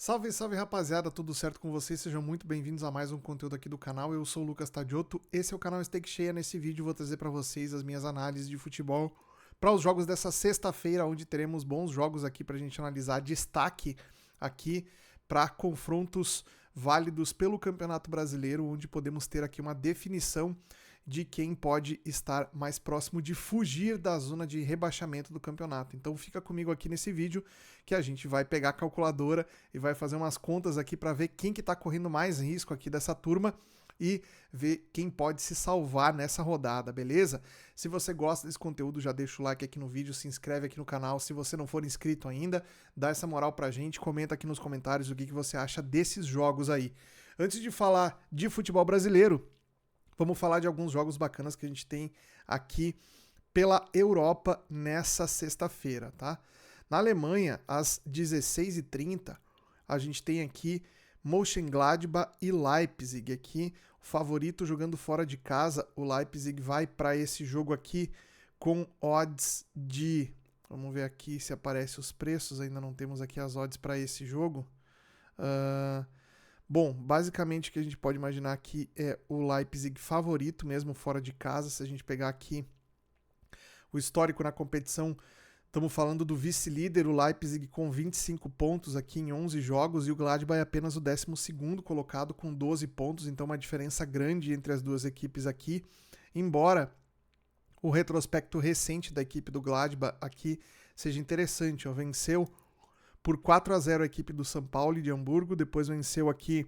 Salve, salve rapaziada, tudo certo com vocês? Sejam muito bem-vindos a mais um conteúdo aqui do canal. Eu sou o Lucas Tadioto, esse é o canal Stake Cheia. Nesse vídeo vou trazer para vocês as minhas análises de futebol para os jogos dessa sexta-feira, onde teremos bons jogos aqui para a gente analisar. Destaque aqui para confrontos válidos pelo Campeonato Brasileiro, onde podemos ter aqui uma definição de quem pode estar mais próximo de fugir da zona de rebaixamento do campeonato. Então fica comigo aqui nesse vídeo que a gente vai pegar a calculadora e vai fazer umas contas aqui para ver quem que está correndo mais risco aqui dessa turma e ver quem pode se salvar nessa rodada, beleza? Se você gosta desse conteúdo, já deixa o like aqui no vídeo, se inscreve aqui no canal. Se você não for inscrito ainda, dá essa moral pra gente, comenta aqui nos comentários o que você acha desses jogos aí. Antes de falar de futebol brasileiro, vamos falar de alguns jogos bacanas que a gente tem aqui pela Europa nessa sexta-feira, tá? Na Alemanha, às 16h30, a gente tem aqui Mönchengladbach e Leipzig aqui, o favorito jogando fora de casa. O Leipzig vai para esse jogo aqui com odds de... Vamos ver aqui se aparece os preços, ainda não temos aqui as odds para esse jogo. Bom, basicamente o que a gente pode imaginar aqui é o Leipzig favorito mesmo fora de casa. Se a gente pegar aqui o histórico na competição, estamos falando do vice-líder, o Leipzig com 25 pontos aqui em 11 jogos, e o Gladbach é apenas o 12º colocado com 12 pontos, então uma diferença grande entre as duas equipes aqui, embora o retrospecto recente da equipe do Gladbach aqui seja interessante. Venceu por 4-0 a equipe do São Paulo de Hamburgo, depois venceu aqui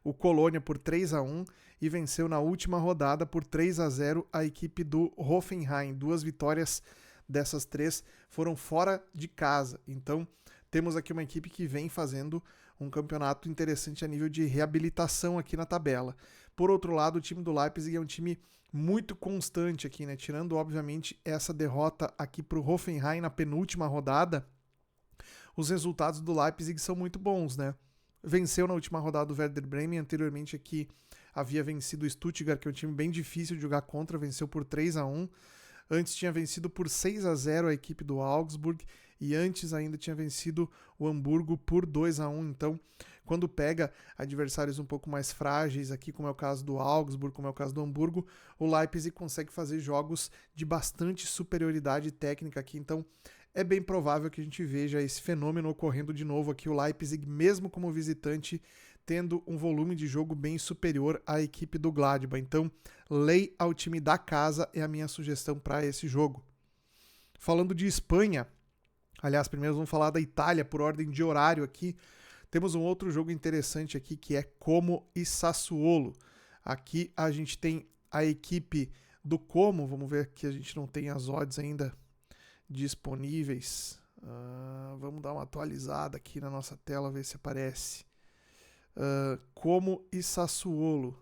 o Colônia por 3-1 e venceu na última rodada por 3-0 a equipe do Hoffenheim. Duas vitórias dessas três foram fora de casa. Então temos aqui uma equipe que vem fazendo um campeonato interessante a nível de reabilitação aqui na tabela. Por outro lado, o time do Leipzig é um time muito constante aqui, né? Tirando obviamente essa derrota aqui para o Hoffenheim na penúltima rodada, os resultados do Leipzig são muito bons, né? Venceu na última rodada o Werder Bremen, anteriormente aqui havia vencido o Stuttgart, que é um time bem difícil de jogar contra, venceu por 3-1. Antes tinha vencido por 6-0 a equipe do Augsburg e antes ainda tinha vencido o Hamburgo por 2-1. Então, quando pega adversários um pouco mais frágeis aqui, como é o caso do Augsburg, como é o caso do Hamburgo, o Leipzig consegue fazer jogos de bastante superioridade técnica aqui. Então, é bem provável que a gente veja esse fenômeno ocorrendo de novo aqui, o Leipzig, mesmo como visitante, tendo um volume de jogo bem superior à equipe do Gladbach. Então, lei ao time da casa é a minha sugestão para esse jogo. Falando de Espanha, aliás, primeiro vamos falar da Itália por ordem de horário aqui. Temos um outro jogo interessante aqui que é Como e Sassuolo. Aqui a gente tem a equipe do Como, vamos ver que a gente não tem as odds ainda disponíveis. Vamos dar uma atualizada aqui na nossa tela, ver se aparece. Como e Sassuolo.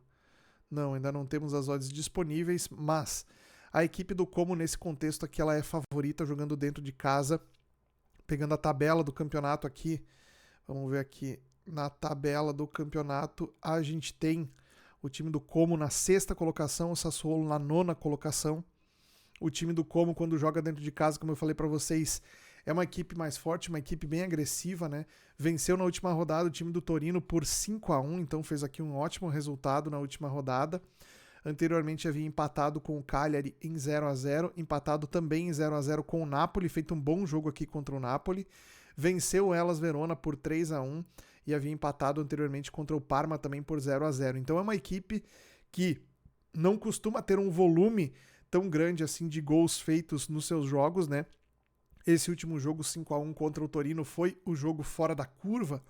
Não, ainda não temos as odds disponíveis, mas a equipe do Como nesse contexto aqui, ela é favorita jogando dentro de casa. Pegando a tabela do campeonato aqui, vamos ver aqui, na tabela do campeonato a gente tem o time do Como na 6ª colocação, o Sassuolo na 9ª colocação. O time do Como, quando joga dentro de casa, como eu falei para vocês, é uma equipe mais forte, uma equipe bem agressiva, né? Venceu na última rodada o time do Torino por 5-1, então fez aqui um ótimo resultado na última rodada. Anteriormente havia empatado com o Cagliari em 0-0, empatado também em 0-0 com o Napoli, feito um bom jogo aqui contra o Napoli. Venceu o Hellas Verona por 3-1 e havia empatado anteriormente contra o Parma também por 0-0. Então é uma equipe que não costuma ter um volume tão grande assim de gols feitos nos seus jogos, né? Esse último jogo 5-1 contra o Torino foi o jogo fora da curva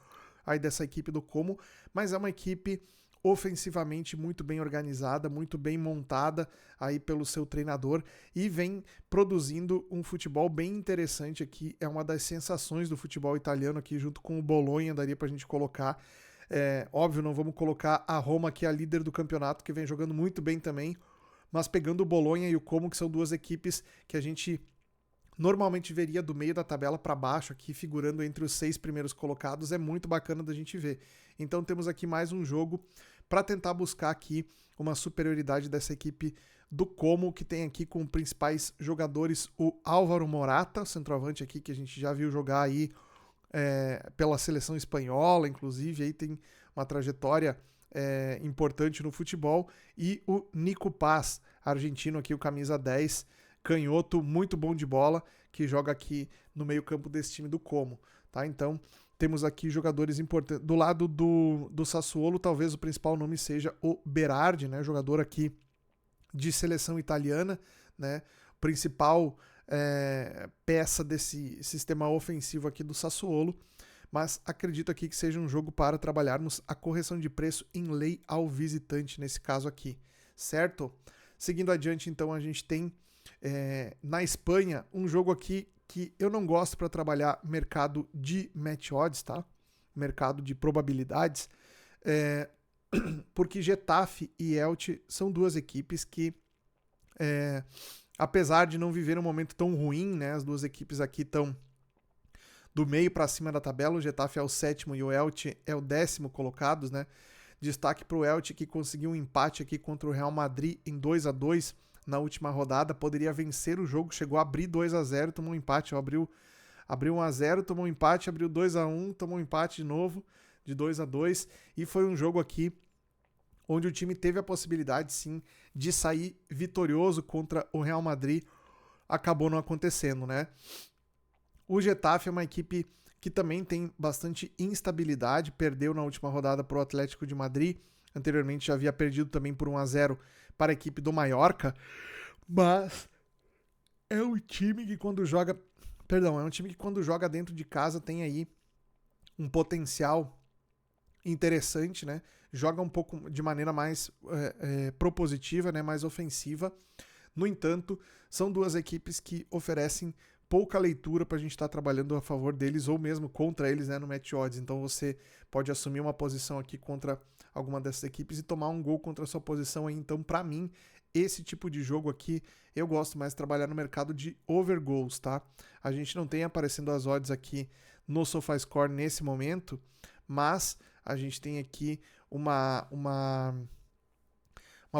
aí dessa equipe do Como, mas é uma equipe ofensivamente muito bem organizada, muito bem montada aí pelo seu treinador e vem produzindo um futebol bem interessante aqui. É uma das sensações do futebol italiano aqui, junto com o Bolonha, daria pra gente colocar. Óbvio, não vamos colocar a Roma, que é a líder do campeonato, que vem jogando muito bem também, mas pegando o Bolonha e o Como, que são duas equipes que a gente normalmente veria do meio da tabela para baixo aqui, figurando entre os 6 primeiros colocados, é muito bacana da gente ver. Então temos aqui mais um jogo para tentar buscar aqui uma superioridade dessa equipe do Como, que tem aqui como principais jogadores o Álvaro Morata, centroavante aqui que a gente já viu jogar aí pela seleção espanhola, inclusive, aí tem uma trajetória importante no futebol, e o Nico Paz, argentino aqui, o camisa 10, canhoto, muito bom de bola, que joga aqui no meio campo desse time do Como, tá? Então, temos aqui jogadores importantes. Do lado do Sassuolo, talvez o principal nome seja o Berardi, né? Jogador aqui de seleção italiana, né? Principal peça desse sistema ofensivo aqui do Sassuolo, mas acredito aqui que seja um jogo para trabalharmos a correção de preço em lei ao visitante nesse caso aqui, certo? Seguindo adiante, então, a gente tem na Espanha um jogo aqui que eu não gosto para trabalhar mercado de match odds, tá? Mercado de probabilidades, porque Getafe e Elche são duas equipes que, apesar de não viver um momento tão ruim, né? As duas equipes aqui estão do meio para cima da tabela. O Getafe é o 7º e o Elche é o 10º colocados, né? Destaque para o Elche, que conseguiu um empate aqui contra o Real Madrid em 2-2 na última rodada. Poderia vencer o jogo, chegou a abrir 2-0, tomou um empate. Abriu 1-0, tomou um empate, abriu 2-1, tomou um empate de novo, de 2-2. E foi um jogo aqui onde o time teve a possibilidade, sim, de sair vitorioso contra o Real Madrid. Acabou não acontecendo, né? O Getafe é uma equipe que também tem bastante instabilidade, perdeu na última rodada para o Atlético de Madrid, anteriormente já havia perdido também por 1-0 para a equipe do Mallorca, mas é um time que quando joga dentro de casa tem aí um potencial interessante, né? Joga um pouco de maneira mais propositiva, né? Mais ofensiva. No entanto, são duas equipes que oferecem pouca leitura para a gente estar trabalhando a favor deles ou mesmo contra eles, né, no match odds. Então você pode assumir uma posição aqui contra alguma dessas equipes e tomar um gol contra a sua posição aí. Então, para mim, esse tipo de jogo aqui, eu gosto mais de trabalhar no mercado de over goals, tá? A gente não tem aparecendo as odds aqui no SofaScore nesse momento, mas a gente tem aqui uma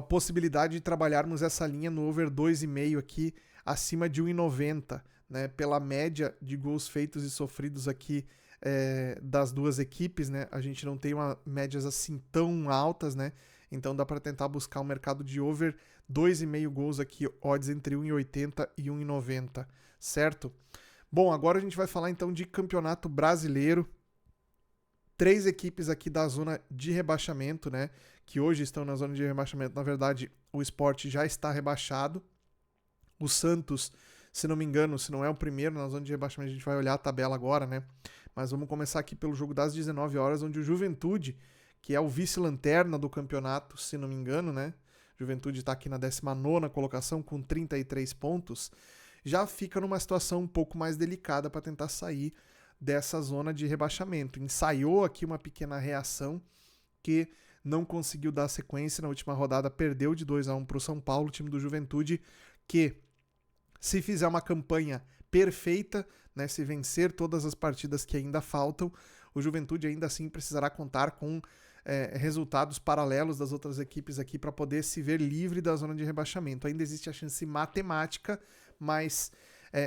possibilidade de trabalharmos essa linha no over 2,5 aqui, acima de 1,90, né? Pela média de gols feitos e sofridos aqui das duas equipes, né? A gente não tem médias assim tão altas, né? Então dá para tentar buscar um mercado de over 2,5 gols aqui, odds entre 1,80 e 1,90, certo? Bom, agora a gente vai falar então de campeonato brasileiro. 3 equipes aqui da zona de rebaixamento, né? Que hoje estão na zona de rebaixamento. Na verdade, o Sport já está rebaixado. O Santos, se não me engano, se não é o primeiro na zona de rebaixamento, a gente vai olhar a tabela agora, né? Mas vamos começar aqui pelo jogo das 19 horas, onde o Juventude, que é o vice-lanterna do campeonato, se não me engano, né? Juventude está aqui na 19ª colocação com 33 pontos. Já fica numa situação um pouco mais delicada para tentar sair dessa zona de rebaixamento. Ensaiou aqui uma pequena reação que não conseguiu dar sequência. Na última rodada perdeu de 2-1 para o São Paulo, time do Juventude, que se fizer uma campanha perfeita, né, se vencer todas as partidas que ainda faltam, o Juventude ainda assim precisará contar com resultados paralelos das outras equipes aqui para poder se ver livre da zona de rebaixamento. Ainda existe a chance matemática, mas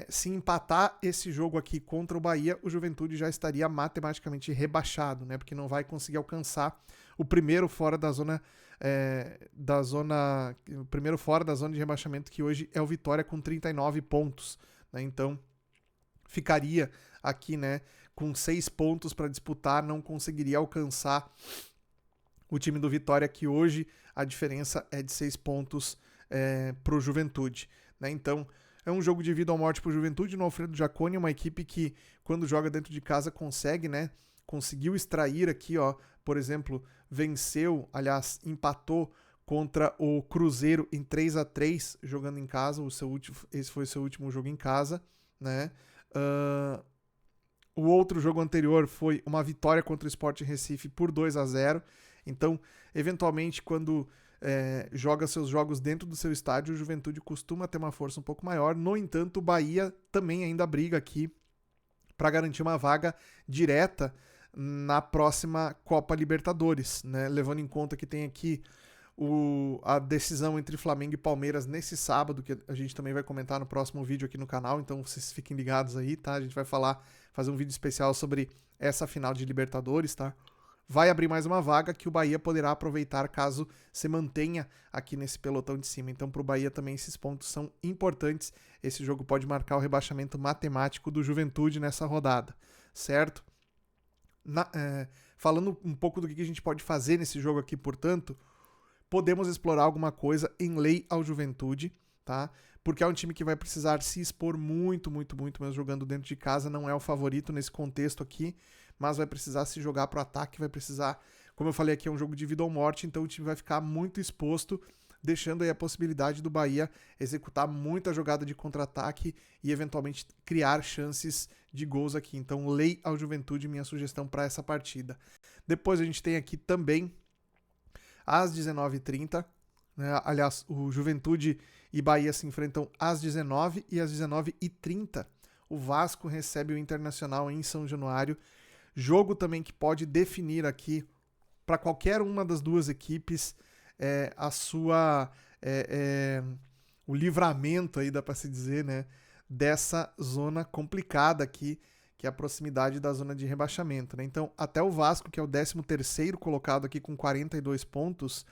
se empatar esse jogo aqui contra o Bahia, o Juventude já estaria matematicamente rebaixado, né? Porque não vai conseguir alcançar o primeiro fora da zona o primeiro fora da zona de rebaixamento, que hoje é o Vitória com 39 pontos, né? Então ficaria aqui, né, com 6 pontos para disputar, não conseguiria alcançar o time do Vitória, que hoje a diferença é de 6 pontos para o Juventude, né? Então é um jogo de vida ou morte para o Juventude. No Alfredo Jaconi, uma equipe que, quando joga dentro de casa, consegue, né? Conseguiu extrair aqui, ó, por exemplo, empatou contra o Cruzeiro em 3-3, jogando em casa. Esse foi o seu último jogo em casa, né? O outro jogo anterior foi uma vitória contra o Sport Recife por 2-0. Então, eventualmente, quando joga seus jogos dentro do seu estádio, o Juventude costuma ter uma força um pouco maior. No entanto, o Bahia também ainda briga aqui para garantir uma vaga direta na próxima Copa Libertadores, né? Levando em conta que tem aqui a decisão entre Flamengo e Palmeiras nesse sábado, que a gente também vai comentar no próximo vídeo aqui no canal, então vocês fiquem ligados aí, tá? A gente vai fazer um vídeo especial sobre essa final de Libertadores, tá? Vai abrir mais uma vaga que o Bahia poderá aproveitar caso se mantenha aqui nesse pelotão de cima. Então, para o Bahia também esses pontos são importantes. Esse jogo pode marcar o rebaixamento matemático do Juventude nessa rodada, certo? Falando um pouco do que a gente pode fazer nesse jogo aqui, portanto, podemos explorar alguma coisa em lei ao Juventude, tá? Porque é um time que vai precisar se expor muito, mas jogando dentro de casa não é o favorito nesse contexto aqui, mas vai precisar se jogar pro ataque, vai precisar, como eu falei aqui, é um jogo de vida ou morte, então o time vai ficar muito exposto, deixando aí a possibilidade do Bahia executar muita jogada de contra-ataque e eventualmente criar chances de gols aqui. Então, lei ao Juventude, minha sugestão para essa partida. Depois a gente tem aqui também às 19h30, né? Aliás, o Juventude e Bahia se enfrentam às 19h e às 19h30 o Vasco recebe o Internacional em São Januário. Jogo também que pode definir aqui para qualquer uma das duas equipes o livramento aí, dá para se dizer, né, dessa zona complicada aqui, que é a proximidade da zona de rebaixamento, né? Então, até o Vasco, que é o 13º colocado aqui com 42 pontos,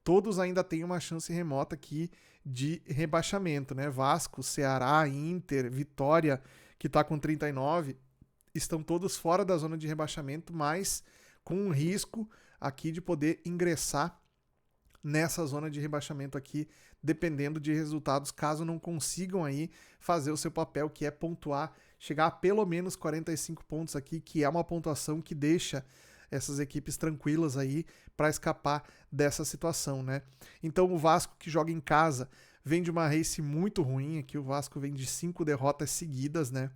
todos ainda têm uma chance remota aqui de rebaixamento, né? Vasco, Ceará, Inter, Vitória, que está com 39, estão todos fora da zona de rebaixamento, mas com um risco aqui de poder ingressar nessa zona de rebaixamento aqui, dependendo de resultados, caso não consigam aí fazer o seu papel, que é pontuar, chegar a pelo menos 45 pontos aqui, que é uma pontuação que deixa essas equipes tranquilas aí para escapar dessa situação, né? Então o Vasco, que joga em casa, vem de uma race muito ruim aqui, o Vasco vem de 5 derrotas seguidas, né?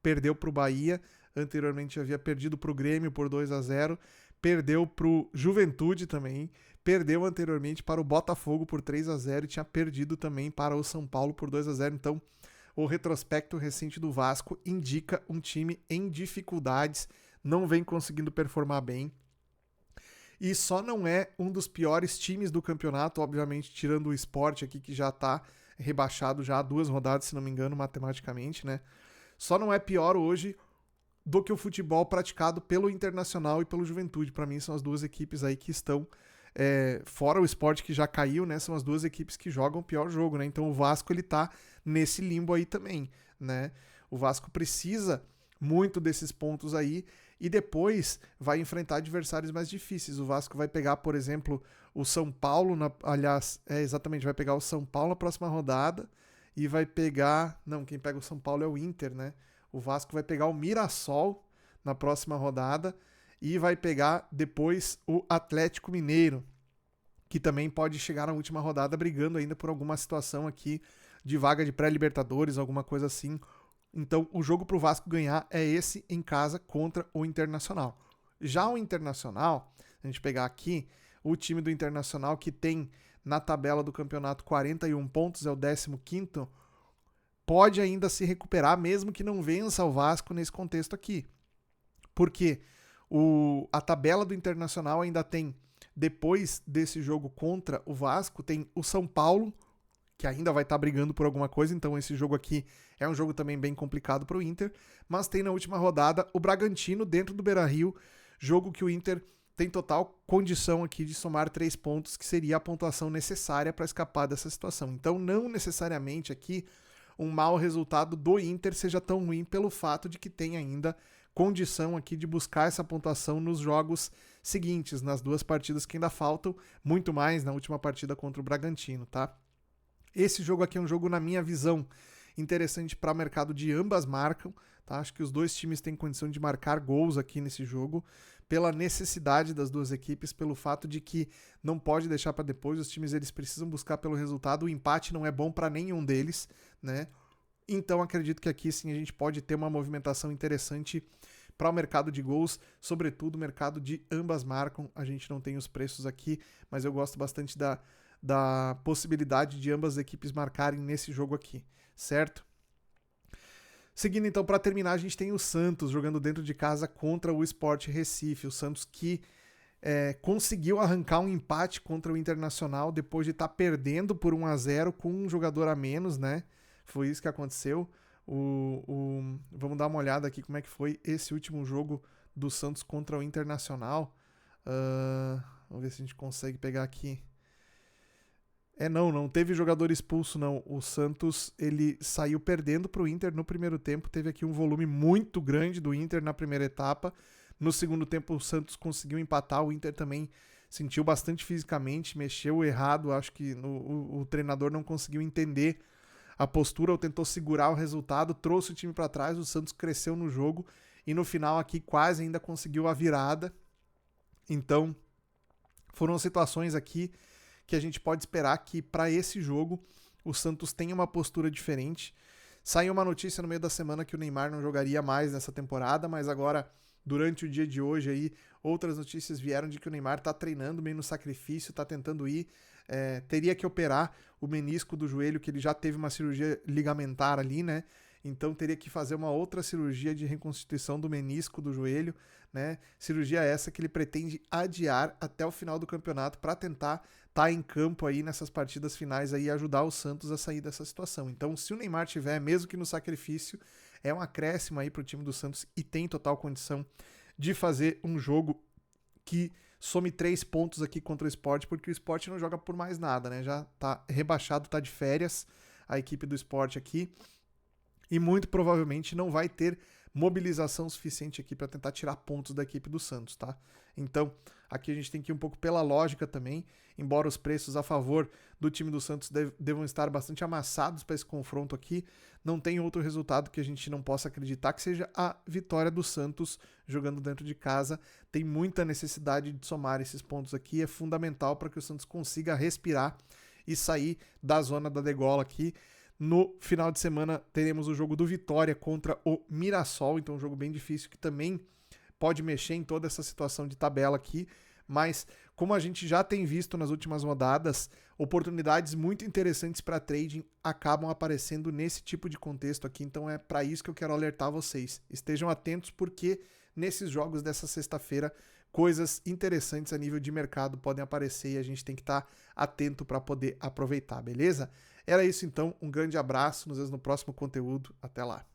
Perdeu para o Bahia, anteriormente havia perdido para o Grêmio por 2-0, perdeu para o Juventude também, perdeu anteriormente para o Botafogo por 3-0 e tinha perdido também para o São Paulo por 2-0. Então, o retrospecto recente do Vasco indica um time em dificuldades, não vem conseguindo performar bem. E só não é um dos piores times do campeonato, obviamente, tirando o Sport aqui, que já está rebaixado já há 2 rodadas, se não me engano, matematicamente, né? Só não é pior hoje do que o futebol praticado pelo Internacional e pelo Juventude. Para mim, são as duas equipes aí que estão fora o Sport, que já caiu, né? São as duas equipes que jogam o pior jogo, né? Então o Vasco, ele tá nesse limbo aí também, né? O Vasco precisa muito desses pontos aí e depois vai enfrentar adversários mais difíceis. O Vasco vai pegar, por exemplo, o São Paulo, vai pegar o São Paulo na próxima rodada e vai pegar... Não, quem pega o São Paulo é o Inter, né? O Vasco vai pegar o Mirassol na próxima rodada e vai pegar depois o Atlético Mineiro, que também pode chegar na última rodada brigando ainda por alguma situação aqui de vaga de pré-libertadores, alguma coisa assim. Então, o jogo para o Vasco ganhar é esse em casa contra o Internacional. Já o Internacional, a gente pegar aqui, o time do Internacional que tem na tabela do campeonato 41 pontos, é o 15º, pode ainda se recuperar, mesmo que não vença o Vasco nesse contexto aqui. Porque a tabela do Internacional ainda tem, depois desse jogo contra o Vasco, tem o São Paulo, que ainda vai estar brigando por alguma coisa, então esse jogo aqui é um jogo também bem complicado para o Inter, mas tem na última rodada o Bragantino dentro do Beira-Rio, jogo que o Inter tem total condição aqui de somar 3 pontos, que seria a pontuação necessária para escapar dessa situação. Então não necessariamente aqui um mau resultado do Inter seja tão ruim pelo fato de que tem ainda condição aqui de buscar essa pontuação nos jogos seguintes, nas 2 partidas que ainda faltam, muito mais na última partida contra o Bragantino, tá? Esse jogo aqui é um jogo, na minha visão, interessante para o mercado de ambas marcam, tá? Acho que os 2 times têm condição de marcar gols aqui nesse jogo, pela necessidade das 2 equipes, pelo fato de que não pode deixar para depois, os times eles precisam buscar pelo resultado, o empate não é bom para nenhum deles, né? Então acredito que aqui sim a gente pode ter uma movimentação interessante para o mercado de gols, sobretudo o mercado de ambas marcam. A gente não tem os preços aqui, mas eu gosto bastante da possibilidade de ambas as equipes marcarem nesse jogo aqui, certo? Seguindo então, para terminar, a gente tem o Santos jogando dentro de casa contra o Sport Recife. O Santos que conseguiu arrancar um empate contra o Internacional depois de estar perdendo por 1-0 com um jogador a menos, né? Foi isso que aconteceu. Vamos dar uma olhada aqui como é que foi esse último jogo do Santos contra o Internacional. Vamos ver se a gente consegue pegar aqui. Não teve jogador expulso, não. O Santos, ele saiu perdendo para o Inter no primeiro tempo. Teve aqui um volume muito grande do Inter na primeira etapa. No segundo tempo, o Santos conseguiu empatar. O Inter também sentiu bastante fisicamente, mexeu errado. Acho que o treinador não conseguiu entender a postura ou tentou segurar o resultado. Trouxe o time para trás. O Santos cresceu no jogo e no final aqui quase ainda conseguiu a virada. Então, foram situações aqui que a gente pode esperar que para esse jogo o Santos tenha uma postura diferente. Saiu uma notícia no meio da semana que o Neymar não jogaria mais nessa temporada, mas agora, durante o dia de hoje, aí, outras notícias vieram de que o Neymar está treinando meio no sacrifício, está tentando ir, teria que operar o menisco do joelho, que ele já teve uma cirurgia ligamentar ali, né? Então teria que fazer uma outra cirurgia de reconstituição do menisco do joelho, né? Cirurgia essa que ele pretende adiar até o final do campeonato para tentar estar em campo aí nessas partidas finais aí e ajudar o Santos a sair dessa situação. Então, se o Neymar tiver, mesmo que no sacrifício, é um acréscimo aí para o time do Santos e tem total condição de fazer um jogo que some 3 pontos aqui contra o Sport, porque o Sport não joga por mais nada, né? Já tá rebaixado, tá de férias a equipe do Sport aqui. E muito provavelmente não vai ter mobilização suficiente aqui para tentar tirar pontos da equipe do Santos, tá? Então, aqui a gente tem que ir um pouco pela lógica também, embora os preços a favor do time do Santos devam estar bastante amassados para esse confronto aqui, não tem outro resultado que a gente não possa acreditar que seja a vitória do Santos jogando dentro de casa. Tem muita necessidade de somar esses pontos aqui, é fundamental para que o Santos consiga respirar e sair da zona da degola aqui. No final de semana teremos o jogo do Vitória contra o Mirassol, então um jogo bem difícil que também pode mexer em toda essa situação de tabela aqui, mas como a gente já tem visto nas últimas rodadas, oportunidades muito interessantes para trading acabam aparecendo nesse tipo de contexto aqui, então é para isso que eu quero alertar vocês. Estejam atentos porque nesses jogos dessa sexta-feira coisas interessantes a nível de mercado podem aparecer e a gente tem que estar atento para poder aproveitar, beleza? Era isso então, um grande abraço, nos vemos no próximo conteúdo, até lá.